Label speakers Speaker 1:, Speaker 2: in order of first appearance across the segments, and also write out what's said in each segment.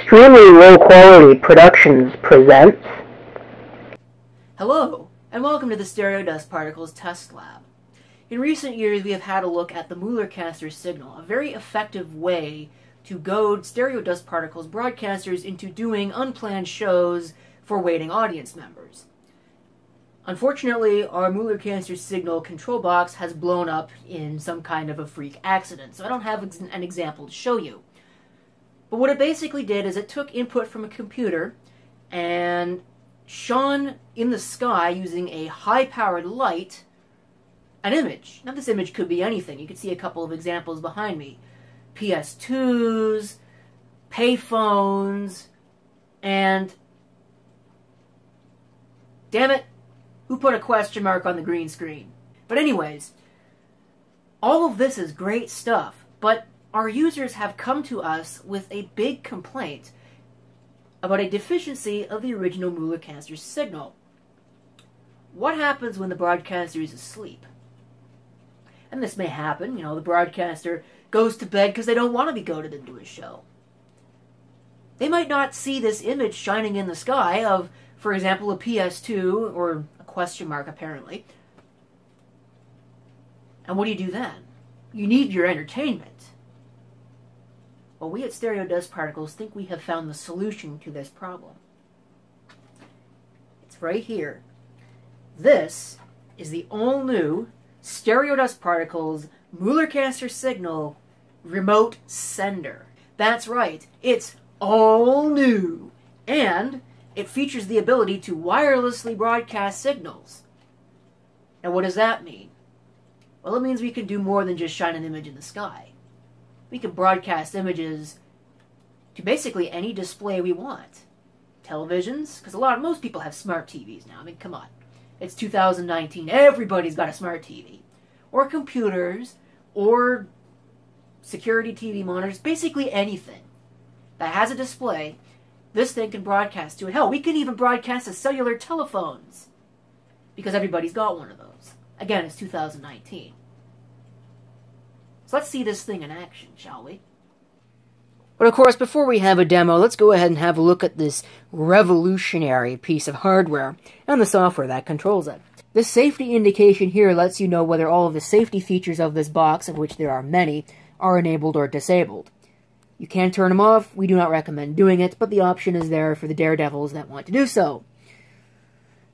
Speaker 1: Extremely Low Quality Productions presents.
Speaker 2: Hello, and welcome to the Stereo Dust Particles Test Lab. In recent years, we have had a look at the Mooler Caster Signal, a very effective way to goad stereo dust particles broadcasters into doing unplanned shows for waiting audience members. Unfortunately, our Mooler Caster Signal control box has blown up in some kind of a freak accident, so I don't have an example to show you. But what it basically did is it took input from a computer and shone in the sky using a high-powered light an image. Now this image could be anything. You can see a couple of examples behind me. PS2s, payphones, and... damn it, who put a question mark on the green screen? But anyways, all of this is great stuff, but our users have come to us with a big complaint about a deficiency of the original Mooler Caster Signal. What happens when the broadcaster is asleep? And this may happen, the broadcaster goes to bed because they don't want to be goaded into a show. They might not see this image shining in the sky of, for example, a PS2 or a question mark, apparently. And what do you do then? You need your entertainment. Well, we at Stereo Dust Particles think we have found the solution to this problem. It's right here. This is the all-new Stereo Dust Particles Mooler Caster Signal remote sender. That's right, it's all new, and it features the ability to wirelessly broadcast signals. Now what does that mean? Well, it means we can do more than just shine an image in the sky. We can broadcast images to basically any display we want. Televisions, because most people have smart TVs now. I mean, come on. It's 2019. Everybody's got a smart TV. Or computers, or security TV monitors, basically anything that has a display, this thing can broadcast to it. Hell, we can even broadcast to cellular telephones, because everybody's got one of those. Again, it's 2019. So let's see this thing in action, shall we? But of course, before we have a demo, let's go ahead and have a look at this revolutionary piece of hardware and the software that controls it. This safety indication here lets you know whether all of the safety features of this box, of which there are many, are enabled or disabled. You can turn them off. We do not recommend doing it, but the option is there for the daredevils that want to do so.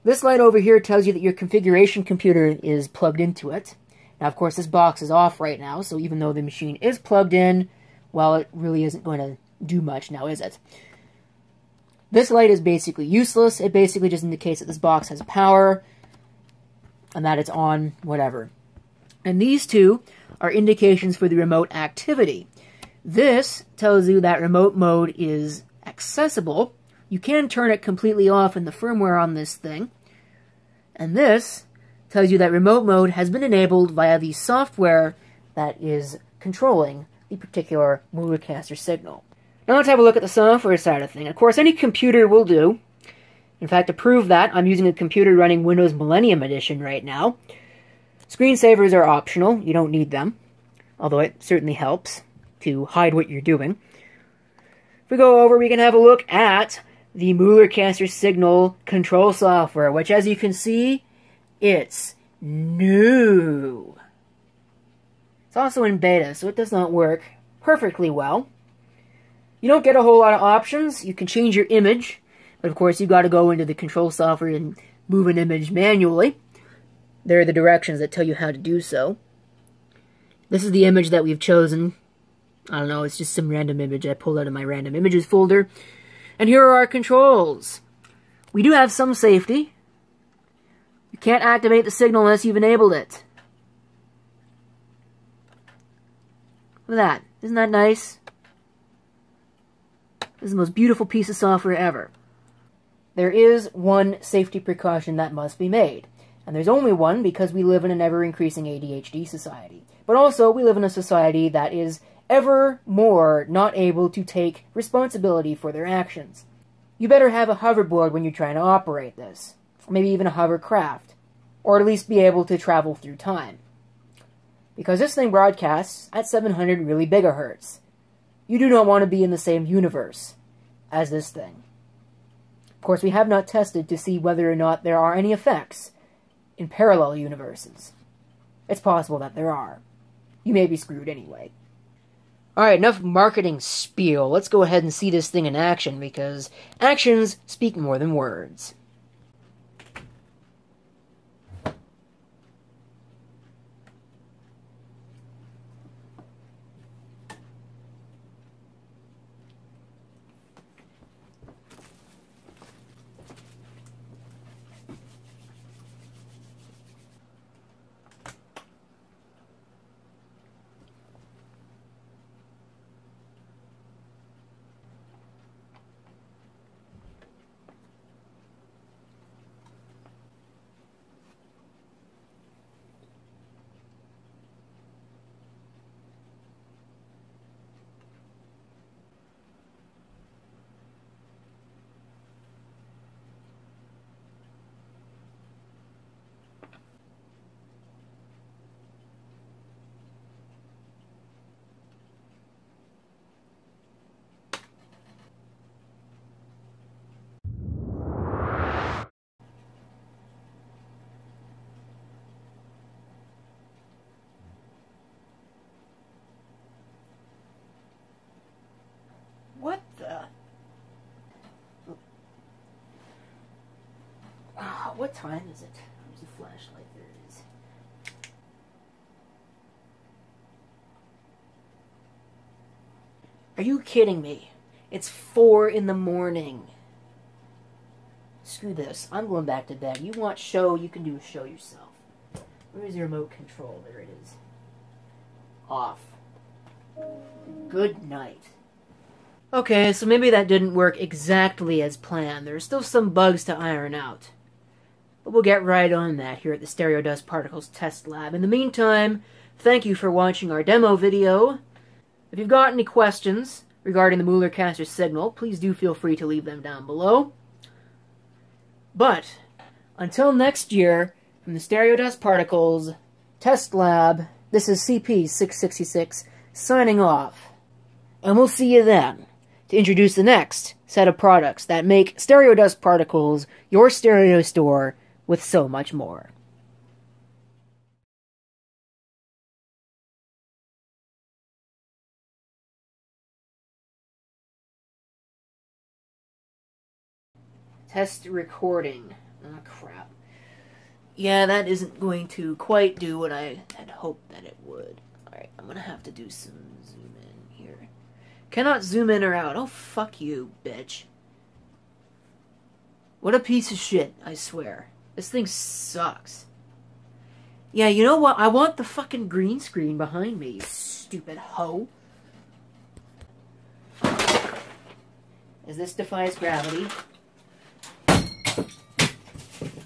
Speaker 2: This light over here tells you that your configuration computer is plugged into it. Now, of course, this box is off right now, so even though the machine is plugged in, well, it really isn't going to do much now, is it? This light is basically useless. It basically just indicates that this box has power and that it's on, whatever. And these two are indications for the remote activity. This tells you that remote mode is accessible. You can turn it completely off in the firmware on this thing. And this tells you that remote mode has been enabled via the software that is controlling the particular Mooler Caster Signal. Now let's have a look at the software side of things. Of course, any computer will do. In fact, to prove that, I'm using a computer running Windows Millennium Edition right now. Screensavers are optional. You don't need them, although it certainly helps to hide what you're doing. If we go over, we can have a look at the Mooler Caster Signal control software, which, as you can see, it's new. It's also in beta, so it does not work perfectly well. You don't get a whole lot of options. You can change your image, but of course you've got to go into the control software and move an image manually. There are the directions that tell you how to do so. This is the image that we've chosen. I don't know, it's just some random image I pulled out of my random images folder. And here are our controls. We do have some safety. You can't activate the signal unless you've enabled it. Look at that. Isn't that nice? This is the most beautiful piece of software ever. There is one safety precaution that must be made. And there's only one because we live in an ever-increasing ADHD society. But also, we live in a society that is ever more not able to take responsibility for their actions. You better have a hoverboard when you're trying to operate this. Maybe even a hovercraft. Or at least be able to travel through time. Because this thing broadcasts at 700 really gigahertz. You do not want to be in the same universe as this thing. Of course, we have not tested to see whether or not there are any effects in parallel universes. It's possible that there are. You may be screwed anyway. Alright, enough marketing spiel. Let's go ahead and see this thing in action, because actions speak more than words. What the? What time is it? There's a flashlight. There it is. Are you kidding me? It's 4 in the morning. Screw this. I'm going back to bed. You want show, you can do a show yourself. Where's your remote control? There it is. Off. Good night. Okay, so maybe that didn't work exactly as planned. There's still some bugs to iron out. But we'll get right on that here at the Stereo Dust Particles Test Lab. In the meantime, thank you for watching our demo video. If you've got any questions regarding the Mooler Caster Signal, please do feel free to leave them down below. But, until next year, from the Stereo Dust Particles Test Lab, this is CP666 signing off. And we'll see you then to introduce the next set of products that make Stereo Dust Particles your stereo store with so much more. Test recording. Oh, crap. Yeah, that isn't going to quite do what I had hoped that it would. Alright, I'm gonna have to do some zoom in here. Cannot zoom in or out. Oh, fuck you, bitch. What a piece of shit, I swear. This thing sucks. Yeah, you know what? I want the fucking green screen behind me, you stupid hoe. As this defies gravity.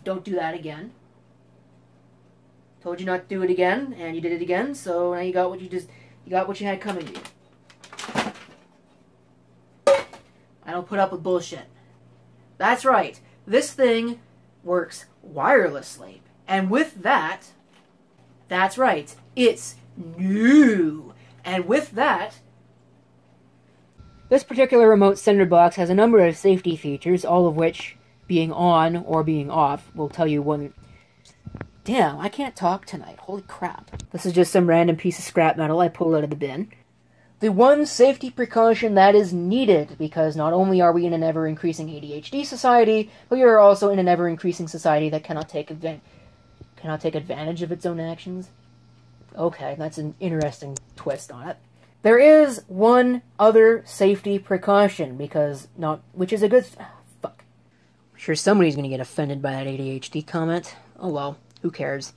Speaker 2: Don't do that again. Told you not to do it again, and you did it again, so now you got what you had coming to you. I don't put up with bullshit. That's right. This thing works wirelessly. And with that, that's right, it's new. And with that, this particular remote sender box has a number of safety features, all of which, being on or being off, will tell you when... Damn, I can't talk tonight. Holy crap. This is just some random piece of scrap metal I pulled out of the bin. The one safety precaution that is needed, because not only are we in an ever-increasing ADHD society, but we are also in an ever-increasing society that cannot take advantage of its own actions. Okay, that's an interesting twist on it. There is one other safety precaution, which is a good... fuck. I'm sure somebody's gonna get offended by that ADHD comment. Oh well, who cares?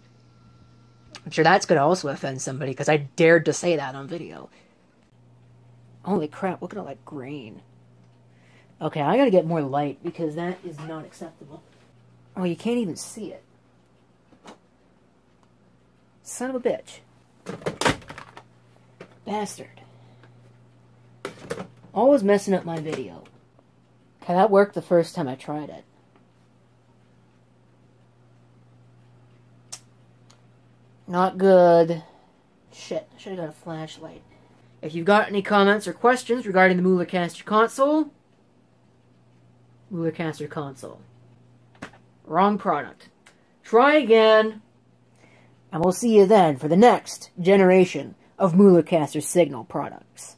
Speaker 2: I'm sure that's gonna also offend somebody, because I dared to say that on video. Holy crap, look at all that grain. Okay, I gotta get more light, because that is not acceptable. Oh, you can't even see it. Son of a bitch. Bastard. Always messing up my video. Okay, that worked the first time I tried it. Not good. Shit, I should have got a flashlight. If you've got any comments or questions regarding the Mooler Caster console, Mooler Caster console. Wrong product. Try again, and we'll see you then for the next generation of Mooler Caster Signal products.